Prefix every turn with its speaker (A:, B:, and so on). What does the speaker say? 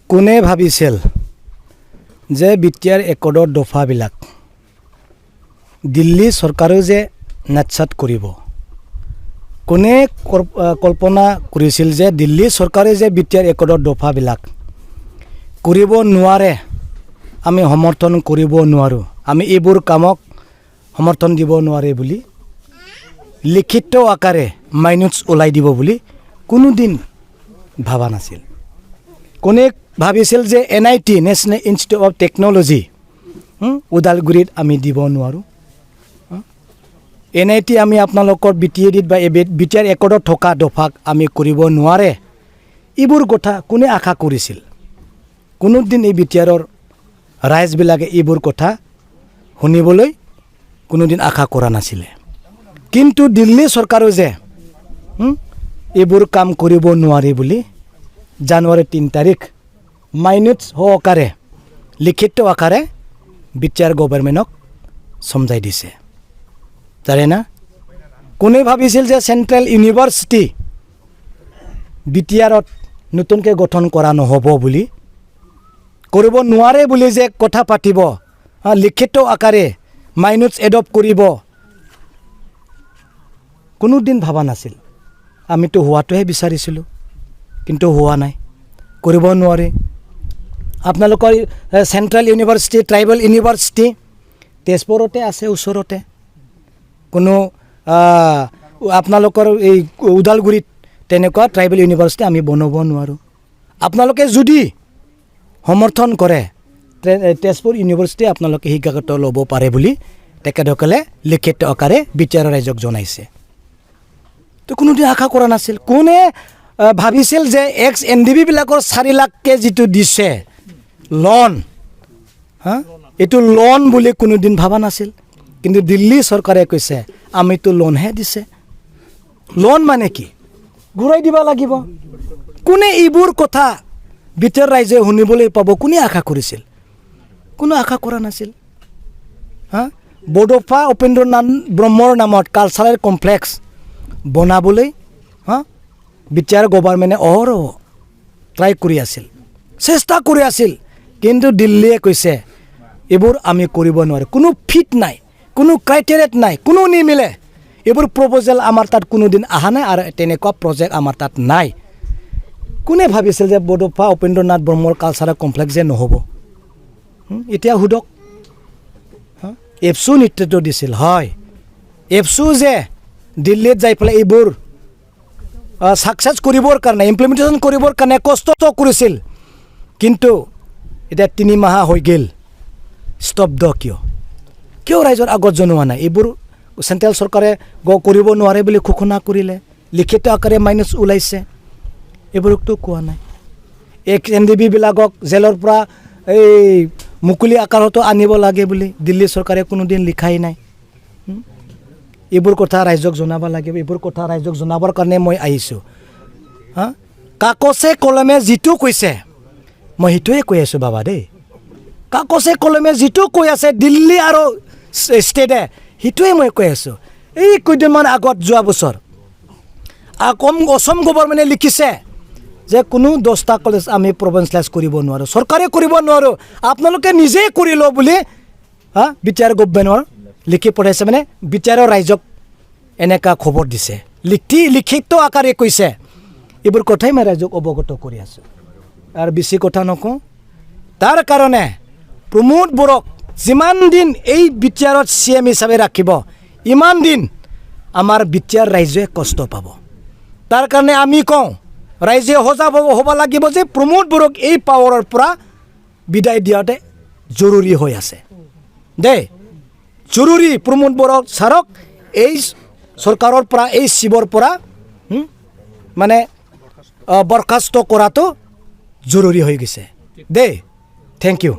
A: কোনে ভাবিছিল যে বিটিআৰ একৰ্ডৰ দফাবিলাক দিল্লী চৰকাৰেও যে নাটচাট কৰিব কোনে কল্পনা কৰিছিল যে দিল্লী চৰকাৰে যে বিটিআৰ একৰ্ডৰ দফাবিলাক কৰিব নোৱাৰে আমি সমৰ্থন কৰিব নোৱাৰোঁ আমি এইবোৰ কামক সমৰ্থন দিব নোৱাৰে বুলি লিখিত আকাৰে মাইনুটছ ওলাই দিব বুলি কোনোদিন ভাবা নাছিল কোনে ভাবিছিল যে NIT national institute of technology ওদালগুৰিত আমি দিব নোৱাৰোঁ NIT আমি আপোনালোকৰ BTADত বা বিটিআৰ একৰ্ডত থকা দফাক আমি কৰিব নোৱাৰে এইবোৰ কথা কোনে আশা কৰিছিল কোনোদিন এই বিটিআৰৰ ৰাইজবিলাকে এইবোৰ কথা শুনিবলৈ কোনোদিন আশা কৰা নাছিলে কিন্তু দিল্লী চৰকাৰেও যে এইবোৰ কাম কৰিব নোৱাৰি বুলি জানুৱাৰী 3 তাৰিখ মাইনুটছ সহকাৰে লিখিত আকাৰে বিটিআৰ গভৰ্ণমেণ্টক সমজাই দিছে তাৰে না কোনে ভাবিছিল যে চেণ্ট্ৰেল ইউনিভাৰ্চিটি বিটিআৰত নতুনকৈ গঠন কৰা নহ'ব বুলি কৰিব নোৱাৰে বুলি যে কথা পাতিব লিখিত আকাৰে মাইনুটছ এডপ্ট কৰিব কোনোদিন ভাবা নাছিল আমিতো হোৱাটোহে বিচাৰিছিলোঁ কিন্তু হোৱা নাই কৰিব নোৱাৰে আপোনালোকৰ চেণ্ট্ৰেল ইউনিভাৰ্চিটি ট্ৰাইবেল ইউনিভাৰ্চিটি তেজপুৰতে আছে ওচৰতে কোনো আপোনালোকৰ এই ওদালগুৰিত তেনেকুৱা ট্ৰাইবেল ইউনিভাৰ্চিটি আমি বনাব নোৱাৰোঁ আপোনালোকে যদি সমৰ্থন কৰে তেজপুৰ ইউনিভাৰ্চিটি আপোনালোকে শিক্ষাগত ল'ব পাৰে বুলি তেখেতসকলে লিখিত আকাৰে বিটিআৰ ৰাইজক জনাইছে তো কোনোদিন আশা কৰা নাছিল কোনে ভাবিছিল যে NDBবিলাকৰ 4 লাখকৈ যিটো দিছে লোন এইটো লোন বুলি কোনোদিন ভাবা নাছিল কিন্তু দিল্লী চৰকাৰে কৈছে আমিতো লোনহে দিছে লোন মানে কি ঘূৰাই দিব লাগিব কোনে এইবোৰ কথা বিটিআৰ ৰাইজে শুনিবলৈ পাব কোনে আশা কৰিছিল কোনো আশা কৰা নাছিল বডোফা উপেন্দ্ৰনাথ ব্ৰহ্মৰ নামত কালচাৰেল কমপ্লেক্স বনাবলৈ বিটিআৰ গভৰ্ণমেণ্টে অহৰহ ট্ৰাই কৰি আছিল চেষ্টা কৰি আছিল কিন্তু দিল্লীয়ে কৈছে এইবোৰ আমি কৰিব নোৱাৰোঁ কোনো ফিট নাই কোনো ক্ৰাইটেৰিয়াত নাই কোনো নিমিলে এইবোৰ প্ৰপ'জেল আমাৰ তাত কোনোদিন অহা নাই আৰু তেনেকুৱা প্ৰজেক্ট আমাৰ তাত নাই কোনে ভাবিছিল যে বডোফা উপেন্দ্ৰনাথ ব্ৰহ্মৰ কালচাৰেল কমপ্লেক্স যে নহ'ব এতিয়া সোধক এপছু নেতৃত্ব দিছিল হয় এপছু যে দিল্লীত যাই পেলাই এইবোৰ ছাকচেছ কৰিবৰ কাৰণে ইমপ্লিমেণ্টেশ্যন কৰিবৰ কাৰণে কষ্ট কৰিছিল কিন্তু এতিয়া 3 মাহ হৈ গ'ল স্তব্ধ কিয় ৰাইজৰ আগত জনোৱা নাই এইবোৰ চেণ্ট্ৰেল চৰকাৰে কৰিব নোৱাৰে বুলি ঘোষণা কৰিলে লিখিত আকাৰে মাইনুটছ ওলাইছে এইবোৰকতো কোৱা নাই NDBবিলাকক জেলৰ পৰা এই মুকলি আকাৰতো আনিব লাগে বুলি দিল্লী চৰকাৰে কোনোদিন লিখাই নাই এইবোৰ কথা ৰাইজক জনাব লাগিব এইবোৰ কথা ৰাইজক জনাবৰ কাৰণে মই আহিছোঁ কাকচে কলমে যিটো কৈছে মই সেইটোৱে কৈ আছোঁ বাবা দেই কাকচে কলমে যিটো কৈ আছে দিল্লী আৰু ষ্টেটে সেইটোৱে মই কৈ আছোঁ এই কেইদিনমান আগত যোৱা বছৰ অসম গভৰ্ণমেণ্টে লিখিছে যে কোনো 10টা কলেজ আমি প্ৰভিঞ্চিয়েলাইজ কৰিব নোৱাৰোঁ চৰকাৰে কৰিব নোৱাৰোঁ আপোনালোকে নিজেই কৰি লওঁ বুলি বিটিআৰ গভৰ্ণমেণ্টৰ লিখি পঠাইছে মানে বিটিআৰৰ ৰাইজক এনেকুৱা খবৰ দিছে লিখিত আকাৰে কৈছে এইবোৰ কথাই মই ৰাইজক অৱগত কৰি আছোঁ আৰু বেছি কথা নকওঁ তাৰ কাৰণে প্ৰমোদ বড়োক যিমান দিন এই বিটিআৰত CM হিচাপে ৰাখিব ইমান দিন আমাৰ বিটিআৰ ৰাইজে কষ্ট পাব তাৰ কাৰণে আমি কওঁ ৰাইজে সজাগ হ'ব লাগিব যে প্ৰমোদ বড়োক এই পাৱাৰৰ পৰা বিদায় দিয়াতে জৰুৰী হৈ আছে দেই জৰুৰী প্ৰমোদ বড়োক ছাৰক এই চৰকাৰৰ পৰা এই শিৱৰ পৰা মানে বৰখাস্ত কৰাটো জৰুৰী হৈ গৈছে দেই থেংক ইউ